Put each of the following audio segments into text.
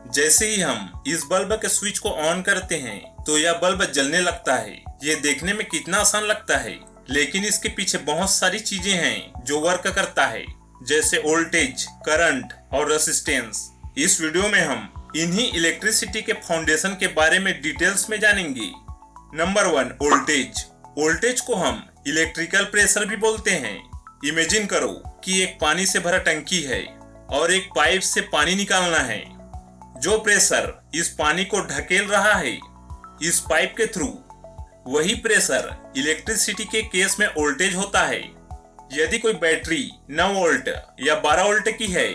जैसे ही हम इस बल्ब के स्विच को ऑन करते हैं तो यह बल्ब जलने लगता है। ये देखने में कितना आसान लगता है, लेकिन इसके पीछे बहुत सारी चीजें हैं जो वर्क करता है, जैसे वोल्टेज, करंट और रेजिस्टेंस। इस वीडियो में हम इन्हीं इलेक्ट्रिसिटी के फाउंडेशन के बारे में डिटेल्स में जानेंगे। Number 1, voltage. वोल्टेज को हम इलेक्ट्रिकल प्रेशर भी बोलते हैं। इमेजिन करो कि एक पानी से भरा टंकी है और एक पाइप से पानी निकालना है। जो प्रेशर इस पानी को ढकेल रहा है इस पाइप के थ्रू, वही प्रेशर इलेक्ट्रिसिटी के केस में वोल्टेज होता है। यदि कोई बैटरी 9 वोल्ट या 12 वोल्ट की है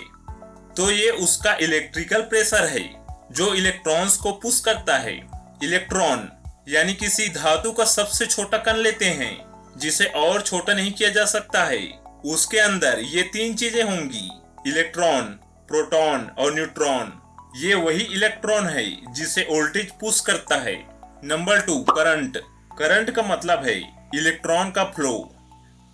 तो ये उसका इलेक्ट्रिकल प्रेशर है जो इलेक्ट्रॉन्स को पुश करता है। इलेक्ट्रॉन यानी किसी धातु का सबसे छोटा कण लेते हैं जिसे और छोटा नहीं किया जा सकता है। उसके अंदर ये 3 चीजें होंगी, इलेक्ट्रॉन, प्रोटॉन और न्यूट्रॉन। ये वही इलेक्ट्रॉन है जिसे वोल्टेज पुश करता है। Number 2, current. करंट का मतलब है इलेक्ट्रॉन का फ्लो।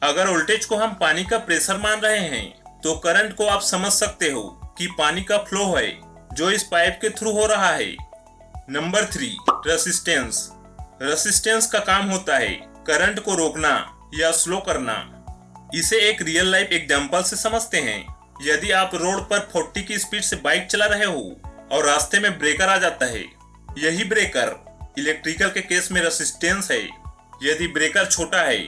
अगर वोल्टेज को हम पानी का प्रेशर मान रहे हैं तो करंट को आप समझ सकते हो कि पानी का फ्लो है जो इस पाइप के थ्रू हो रहा है। Number 3, resistance. रेसिस्टेंस का काम होता है करंट को रोकना या स्लो करना। इसे एक रियल लाइफ एग्जांपल से समझते हैं। यदि आप रोड पर 40 की स्पीड से बाइक चला रहे हो और रास्ते में ब्रेकर आ जाता है, यही ब्रेकर इलेक्ट्रिकल के केस में रेसिस्टेंस है। यदि ब्रेकर छोटा है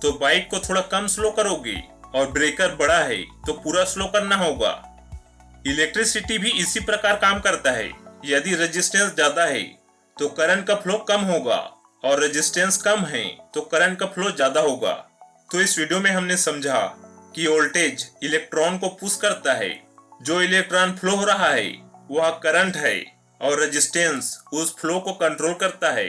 तो बाइक को थोड़ा कम स्लो करोगे और ब्रेकर बड़ा है तो पूरा स्लो करना होगा। इलेक्ट्रिसिटी भी इसी प्रकार काम करता है। यदि रेजिस्टेंस ज्यादा है तो करंट का फ्लो कम होगा और रेजिस्टेंस कम है तो करंट का फ्लो ज्यादा होगा। तो इस वीडियो में हमने समझा कि वोल्टेज इलेक्ट्रॉन को पुश करता है, जो इलेक्ट्रॉन फ्लो हो रहा है वह करंट है और रेजिस्टेंस उस फ्लो को कंट्रोल करता है।